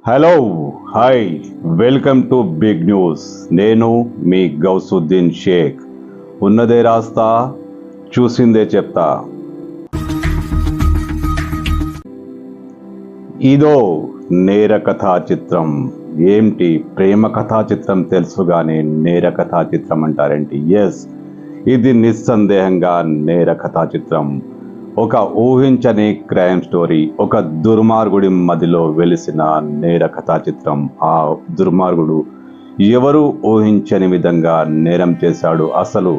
Hello, hi, welcome to big news. నేను మీ గౌసుద్దీన్ షేక్. ఉన్నదే రాస్తా, చూసిందే చెప్తా. ఇదో నేర కథా చిత్రం. ఏంటి ప్రేమ కథా చిత్రం తెలుసు కానీ నేర కథా చిత్రం అంటారేంటి? ఎస్, ఇది నిస్సందేహంగా నేర కథా చిత్రం. ఒక ఊహించని క్రైమ్ స్టోరీ, ఒక దుర్మార్గుడి మదిలో వెలిసిన నేర కథా చిత్రం. ఆ దుర్మార్గుడు ఎవరు ఊహించని విధంగా నేరం చేశాడు. అసలు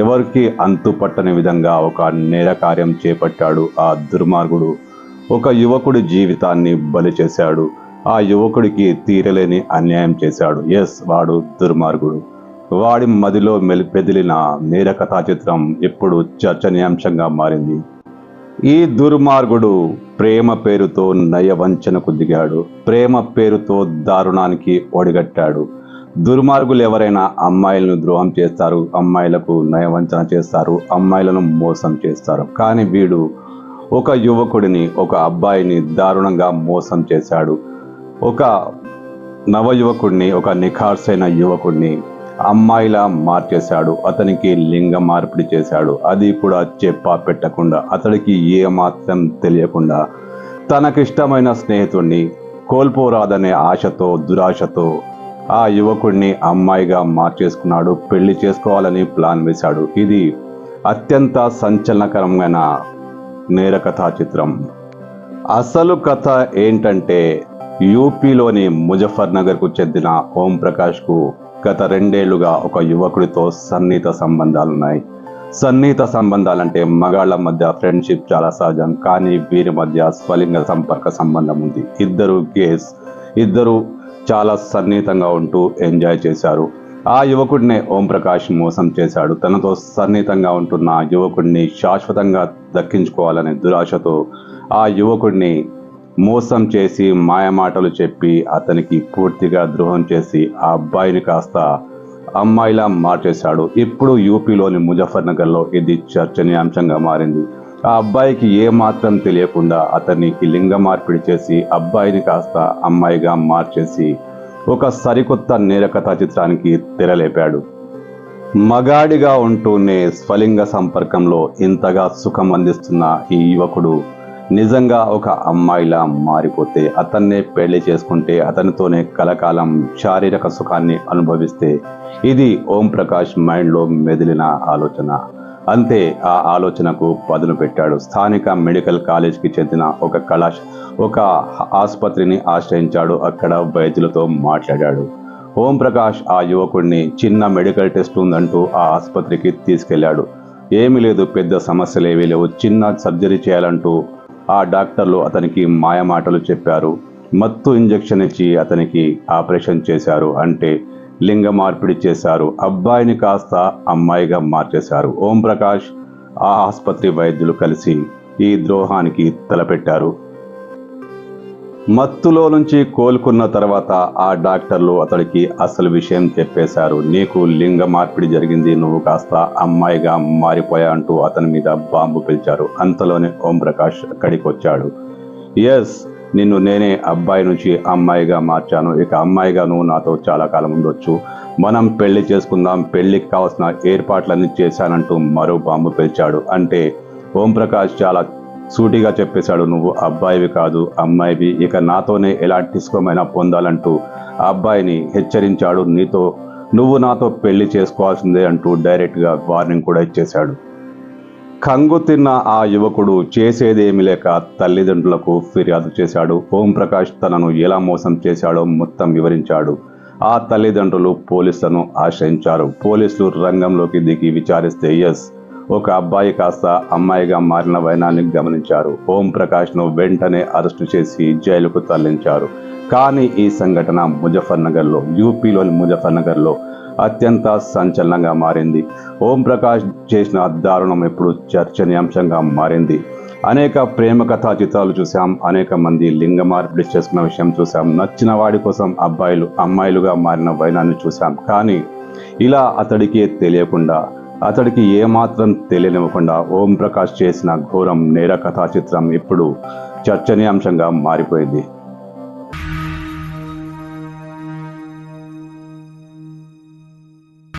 ఎవరికి అంతుపట్టని విధంగా ఒక నేర కార్యం చేపట్టాడు ఆ దుర్మార్గుడు. ఒక యువకుడి జీవితాన్ని బలి చేశాడు. ఆ యువకుడికి తీరలేని అన్యాయం చేశాడు. ఎస్, వాడు దుర్మార్గుడు. వాడి మదిలో మెదిలిన నేర కథా చిత్రం ఇప్పుడు చర్చనీయాంశంగా మారింది. ఈ దుర్మార్గుడు ప్రేమ పేరుతో నయవంచనకు దిగాడు. ప్రేమ పేరుతో దారుణానికి ఒడిగట్టాడు. దుర్మార్గులు ఎవరైనా అమ్మాయిలను ద్రోహం చేస్తారు, అమ్మాయిలకు నయవంచన చేస్తారు, అమ్మాయిలను మోసం చేస్తారు. కానీ వీడు ఒక యువకుడిని, ఒక అబ్బాయిని దారుణంగా మోసం చేశాడు. ఒక నవ యువకుడిని, ఒక నిఖార్సైన యువకుడిని అమ్మాయిలా మార్చేశాడు. అతనికి లింగ మార్పిడి చేశాడు. అది కూడా చెప్పా పెట్టకుండా, అతడికి ఏమాత్రం తెలియకుండా తనకిష్టమైన స్నేహితుడిని కోల్పోరాదనే ఆశతో, దురాశతో ఆ యువకుడిని అమ్మాయిగా మార్చేసుకున్నాడు. పెళ్లి చేసుకోవాలని ప్లాన్ వేశాడు. ఇది అత్యంత సంచలనకరమైన నేర కథా చిత్రం. అసలు కథ ఏంటంటే, యూపీలోని ముజఫర్నగర్కు చెందిన ఓం ప్రకాష్కు గత 2 ఏళ్లుగా ఒక యువకుడితో సన్నిహిత సంబంధాలున్నాయి. సన్నిహిత సంబంధాలంటే మగాళ్ల మధ్య ఫ్రెండ్షిప్ చాలా సహజం, కానీ వీరి మధ్య స్వలింగ సంపర్క సంబంధం ఉంది. ఇద్దరు గేస్, ఇద్దరు చాలా సన్నిహితంగా ఉంటూ ఎంజాయ్ చేశారు. ఆ యువకుడినే ఓం ప్రకాష్ మోసం చేశాడు. తనతో సన్నిహితంగా ఉంటున్న యువకుడిని శాశ్వతంగా దక్కించుకోవాలనే దురాశతో ఆ యువకుడిని మోసం చేసి, మాయమాటలు చెప్పి, అతనికి పూర్తిగా ద్రోహం చేసి ఆ అబ్బాయిని కాస్త అమ్మాయిలా మార్చేశాడు. ఇప్పుడు యూపీలోని ముజఫర్నగర్లో ఇది చర్చనీయాంశంగా మారింది. ఆ అబ్బాయికి ఏమాత్రం తెలియకుండా అతనికి లింగ మార్పిడి చేసి, అబ్బాయిని కాస్త అమ్మాయిగా మార్చేసి ఒక సరికొత్త నేర కథా చిత్రానికి తెరలేపాడు. మగాడిగా ఉంటూనే స్వలింగ సంపర్కంలో ఇంతగా సుఖం అందిస్తున్న ఈ యువకుడు నిజంగా ఒక అమ్మాయిలా మారిపోతే, అతన్నే పెళ్లి చేసుకుంటే, అతనితోనే కలకాలం శారీరక సుఖాన్ని అనుభవిస్తే, ఇది ఓం ప్రకాష్ మైండ్లో మెదిలిన ఆలోచన. అంతే, ఆ ఆలోచనకు పదును పెట్టాడు. స్థానిక మెడికల్ కాలేజ్కి చెందిన ఒక ఆసుపత్రిని ఆశ్రయించాడు. అక్కడ వైద్యులతో మాట్లాడాడు. ఓం ప్రకాష్ ఆ యువకుడిని చిన్న మెడికల్ టెస్ట్ ఉందంటూ ఆ ఆసుపత్రికి తీసుకెళ్లాడు. ఏమీ లేదు, పెద్ద సమస్యలేవీ లేవు, చిన్న సర్జరీ చేయాలంటూ ఆ డాక్టర్లు అతనికి మాయమాటలు చెప్పారు. మత్తు ఇంజెక్షన్ ఇచ్చి అతనికి ఆపరేషన్ చేశారు. అంటే లింగ మార్పిడి చేశారు. అబ్బాయిని కాస్త అమ్మాయిగా మార్చేశారు. ఓం ప్రకాష్, ఆ ఆసుపత్రి వైద్యులు కలిసి ఈ ద్రోహానికి తలపెట్టారు. మత్తులో నుంచి కోలుకున్న తర్వాత ఆ డాక్టర్లు అతడికి అసలు విషయం చెప్పేశారు. నీకు లింగ మార్పిడి జరిగింది, నువ్వు కాస్త అమ్మాయిగా మారిపోయా అంటూ అతని మీద బాంబు పిలిచారు. అంతలోనే ఓం ప్రకాష్ అక్కడికి వచ్చాడు. ఎస్, నిన్ను నేనే అబ్బాయి నుంచి అమ్మాయిగా మార్చాను. ఇక అమ్మాయిగా నువ్వు నాతో చాలా కాలం ఉండొచ్చు, మనం పెళ్లి చేసుకుందాం, పెళ్లికి కావాల్సిన ఏర్పాట్లన్నీ చేశానంటూ మరో బాంబు పిలిచాడు. అంటే ఓం ప్రకాష్ చాలా సూటిగా చెప్పేశాడు, నువ్వు అబ్బాయివి కాదు, అమ్మాయివి, ఇక నాతోనే ఎలాంటి సుఖమైనా పొందాలంటూ ఆ అబ్బాయిని హెచ్చరించాడు. నువ్వు నాతో పెళ్లి చేసుకోవాల్సిందే అంటూ డైరెక్ట్గా వార్నింగ్ కూడా ఇచ్చేశాడు. కంగు తిన్న ఆ యువకుడు చేసేదేమీ లేక తల్లిదండ్రులకు ఫిర్యాదు చేశాడు. ఓం ప్రకాష్ తనను ఎలా మోసం చేశాడో మొత్తం వివరించాడు. ఆ తల్లిదండ్రులు పోలీసులను ఆశ్రయించారు. పోలీసులు రంగంలోకి దిగి విచారిస్తే, ఎస్, ఒక అబ్బాయి కాస్త అమ్మాయిగా మారిన వైనాన్ని గమనించారు. ఓం ప్రకాష్ను వెంటనే అరెస్టు చేసి జైలుకు తరలించారు. కానీ ఈ సంఘటన యూపీలోని ముజఫర్నగర్లో అత్యంత సంచలనంగా మారింది. ఓం ప్రకాష్ చేసిన దారుణం ఇప్పుడు చర్చనీయాంశంగా మారింది. అనేక ప్రేమ కథా చిత్రాలు చూసాం, అనేక మంది లింగ మార్పిడి చేసుకున్న విషయం చూసాం, నచ్చిన వాడి కోసం అబ్బాయిలు అమ్మాయిలుగా మారిన వైనాన్ని చూసాం. కానీ ఇలా అతడికి తెలియకుండా, అతడికి ఏమాత్రం తెలియనివ్వకుండా ఓం ప్రకాష్ చేసిన ఘోరం నేర కథా చిత్రం ఇప్పుడు చర్చనీయాంశంగా మారిపోయింది.